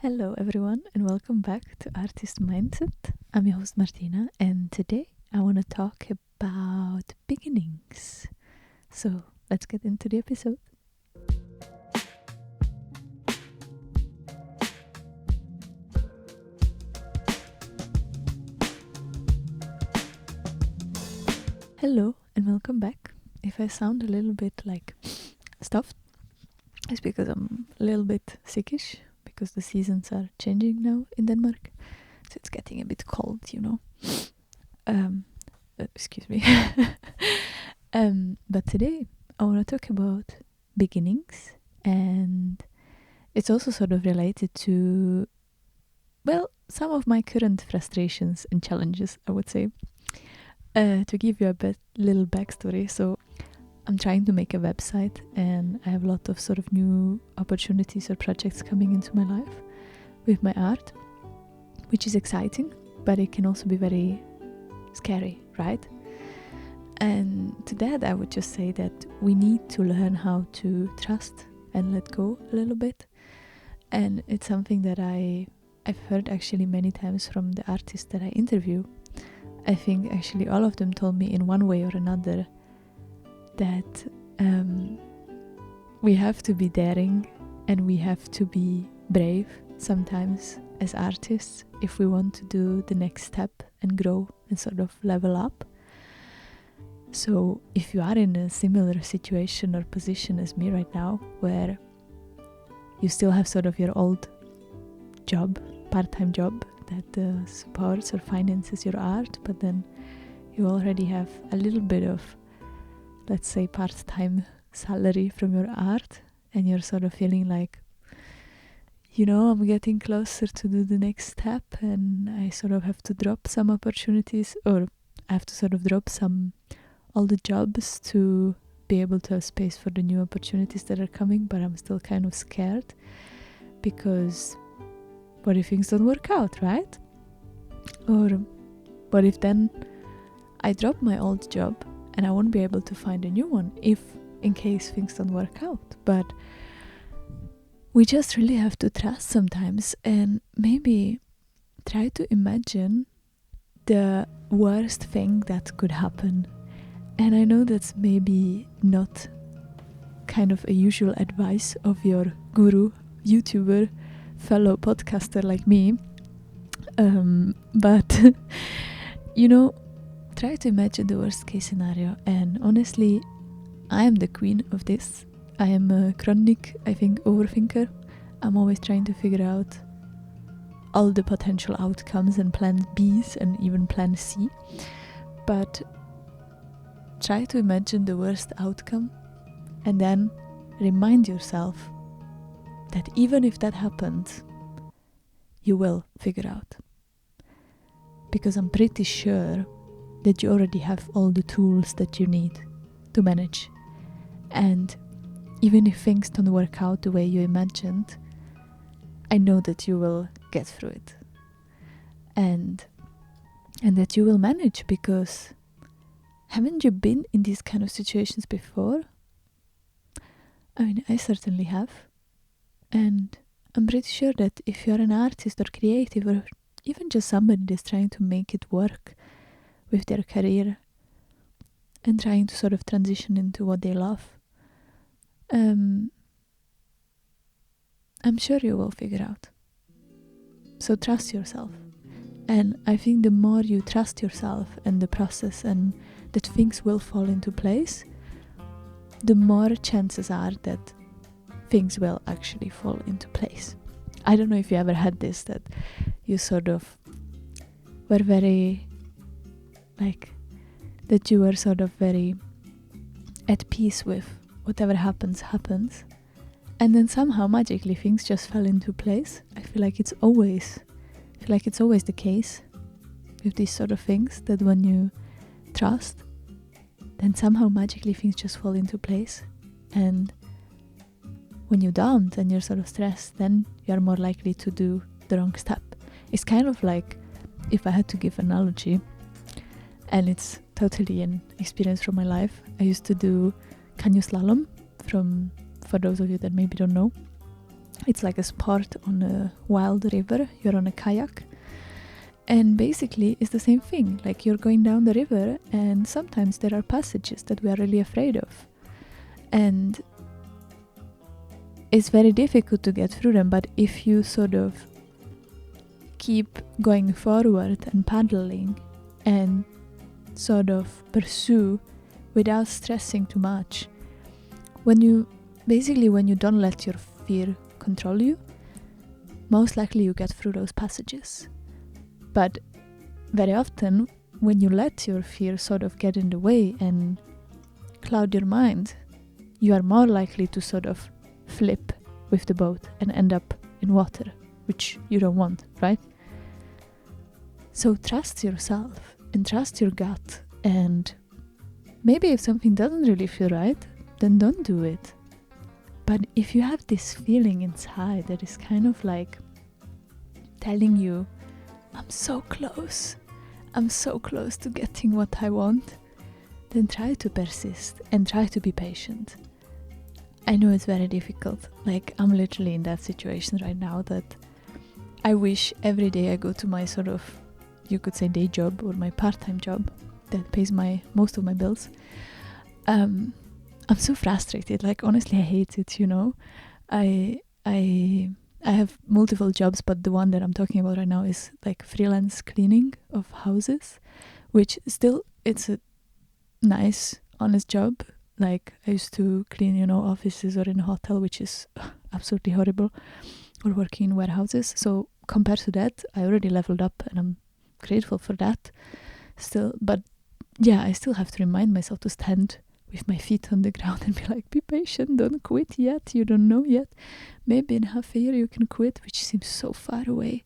Hello everyone and welcome back to Artist Mindset. I'm your host Martina and today I want to talk about beginnings. So let's get into the episode. Hello and welcome back. If I sound a little bit like stuffed, it's because I'm a little bit sickish because the seasons are changing now in Denmark. So it's getting a bit cold, excuse me. But today I want to talk about beginnings, and it's also sort of related to, some of my current frustrations and challenges, I would say. To give you a little backstory, so I'm trying to make a website and I have a lot of sort of new opportunities or projects coming into my life with my art, which is exciting, but it can also be very scary, right? And to that I would just say that we need to learn how to trust and let go a little bit. And it's something that I've heard actually many times from the artists that I interview. I think actually all of them told me in one way or another that we have to be daring and we have to be brave sometimes as artists if we want to do the next step and grow and sort of level up. So if you are in a similar situation or position as me right now, where you still have sort of your old job, part-time job that supports or finances your art, but then you already have a little bit of, let's say, part-time salary from your art, and you're sort of feeling like, I'm getting closer to do the next step and I sort of have to drop some opportunities, or I have to sort of drop all the jobs to be able to have space for the new opportunities that are coming, but I'm still kind of scared because what if things don't work out, right? Or what if then I drop my old job and I won't be able to find a new one in case things don't work out? But we just really have to trust sometimes and maybe try to imagine the worst thing that could happen. And I know that's maybe not kind of a usual advice of your guru, YouTuber, fellow podcaster like me, but try to imagine the worst case scenario. And honestly, I am the queen of this. I am a chronic, I think, overthinker. I'm always trying to figure out all the potential outcomes and plan B's and even plan C, but try to imagine the worst outcome and then remind yourself that even if that happens, you will figure out. Because I'm pretty sure that you already have all the tools that you need to manage. And even if things don't work out the way you imagined, I know that you will get through it. And that you will manage, because haven't you been in these kind of situations before? I mean, I certainly have. And I'm pretty sure that if you're an artist or creative or even just somebody that's trying to make it work with their career and trying to sort of transition into what they love, I'm sure you will figure out. So trust yourself. And I think the more you trust yourself and the process and that things will fall into place, the more chances are that things will actually fall into place. I don't know if you ever had this, that you sort of were very, that you were sort of very at peace with whatever happens, and then somehow magically things just fell into place. I feel like it's always the case with these sort of things, that when you trust, then somehow magically things just fall into place. And when you don't and you're sort of stressed, then you're more likely to do the wrong step. It's kind of like, if I had to give an analogy, and it's totally an experience from my life, I used to do canoe slalom, for those of you that maybe don't know. It's like a sport on a wild river. You're on a kayak. And basically, it's the same thing. Like, you're going down the river, and sometimes there are passages that we are really afraid of. And it's very difficult to get through them, but if you sort of keep going forward and paddling and sort of pursue without stressing too much, when you don't let your fear control you, most likely you get through those passages. But very often, when you let your fear sort of get in the way and cloud your mind, you are more likely to sort of flip with the boat and end up in water, which you don't want, right? So trust yourself and trust your gut, and maybe if something doesn't really feel right, then don't do it. But if you have this feeling inside that is kind of like telling you, I'm so close to getting what I want, then try to persist and try to be patient. I know it's very difficult. Like, I'm literally in that situation right now that I wish every day I go to my sort of, you could say, day job or my part-time job that pays most of my bills. I'm so frustrated. Like, honestly, I hate it, you know. I have multiple jobs, but the one that I'm talking about right now is like freelance cleaning of houses, which still, it's a nice, honest job. Like, I used to clean, offices or in a hotel, which is absolutely horrible, or working in warehouses. So compared to that, I already leveled up, and I'm grateful for that still. But yeah, I still have to remind myself to stand with my feet on the ground and be like, be patient, don't quit yet, you don't know yet. Maybe in half a year you can quit, which seems so far away.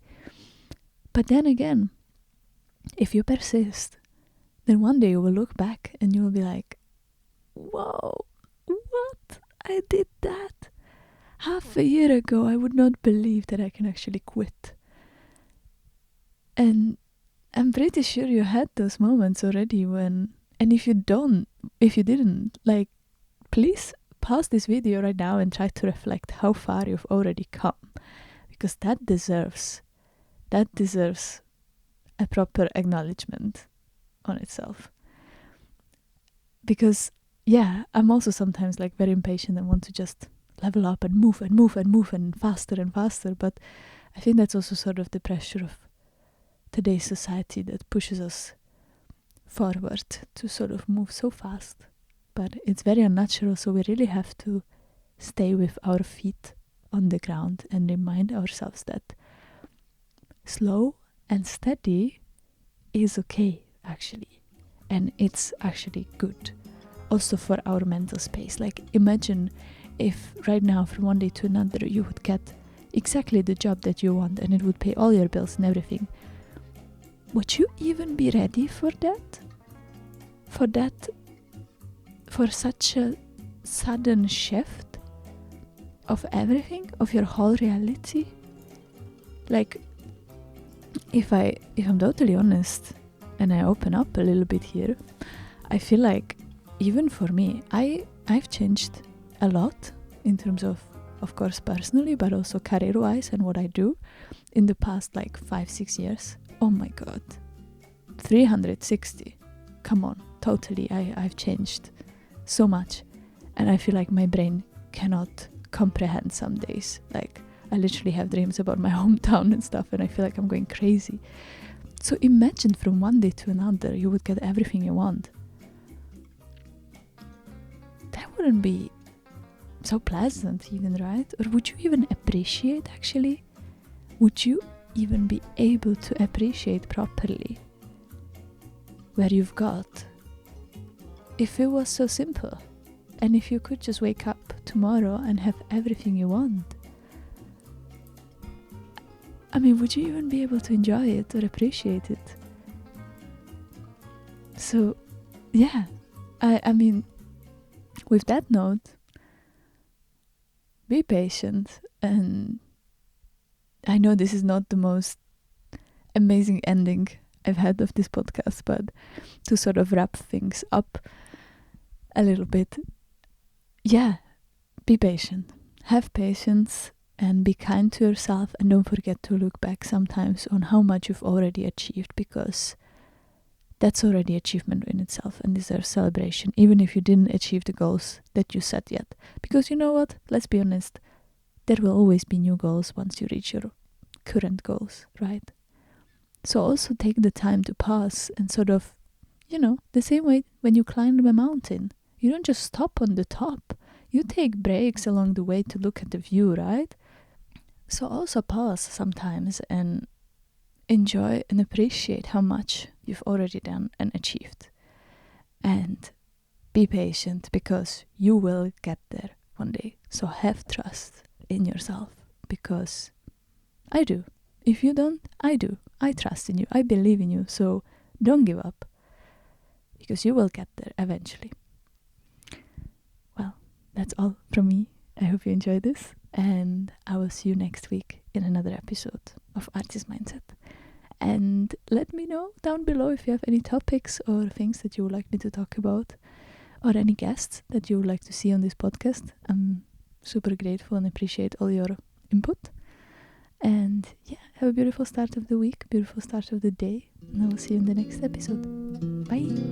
But then again, if you persist, then one day you will look back and you will be like, whoa, what? I did that. Half a year ago, I would not believe that I can actually quit. And I'm pretty sure you had those moments already and if you didn't, like, please pause this video right now and try to reflect how far you've already come, because that deserves a proper acknowledgement on itself. Because yeah, I'm also sometimes like very impatient and want to just level up and move and faster, but I think that's also sort of the pressure of today's society that pushes us forward to sort of move so fast. But it's very unnatural, so we really have to stay with our feet on the ground and remind ourselves that slow and steady is okay, actually. And it's actually good. Also for our mental space. Like, imagine if right now from one day to another you would get exactly the job that you want and it would pay all your bills and everything. Would you even be ready for that? For such a sudden shift of everything, of your whole reality? Like, if I'm totally honest and I open up a little bit here, I feel like even for me, I've changed a lot in terms of course, personally, but also career-wise and what I do in the past, like 5-6 years. Oh my god, 360. Come on, totally. I've changed so much, and I feel like my brain cannot comprehend some days. Like, I literally have dreams about my hometown and stuff, and I feel like I'm going crazy. So imagine from one day to another you would get everything you want. That wouldn't be so pleasant even, right? Or would you even appreciate, actually? Would you even be able to appreciate properly where you've got if it was so simple, and if you could just wake up tomorrow and have everything you want? I mean, would you even be able to enjoy it or appreciate it? So yeah, I mean, with that note, be patient. And I know this is not the most amazing ending I've had of this podcast, but to sort of wrap things up a little bit, yeah, be patient, have patience, and be kind to yourself, and don't forget to look back sometimes on how much you've already achieved, because that's already achievement in itself and deserves celebration, even if you didn't achieve the goals that you set yet. Because you know what? Let's be honest, there will always be new goals once you reach your current goals, right? So also take the time to pause and sort of, the same way when you climb a mountain, you don't just stop on the top. You take breaks along the way to look at the view, right? So also pause sometimes and enjoy and appreciate how much you've already done and achieved. And be patient, because you will get there one day. So have trust in yourself, because I do. If you don't, I do. I trust in you. I believe in you. So don't give up, because you will get there eventually. Well, that's all from me. I hope you enjoyed this, and I will see you next week in another episode of Artist Mindset. And let me know down below if you have any topics or things that you would like me to talk about, or any guests that you would like to see on this podcast. I'm super grateful and appreciate all your input. And yeah, have a beautiful start of the week, beautiful start of the day, and I will see you in the next episode. Bye!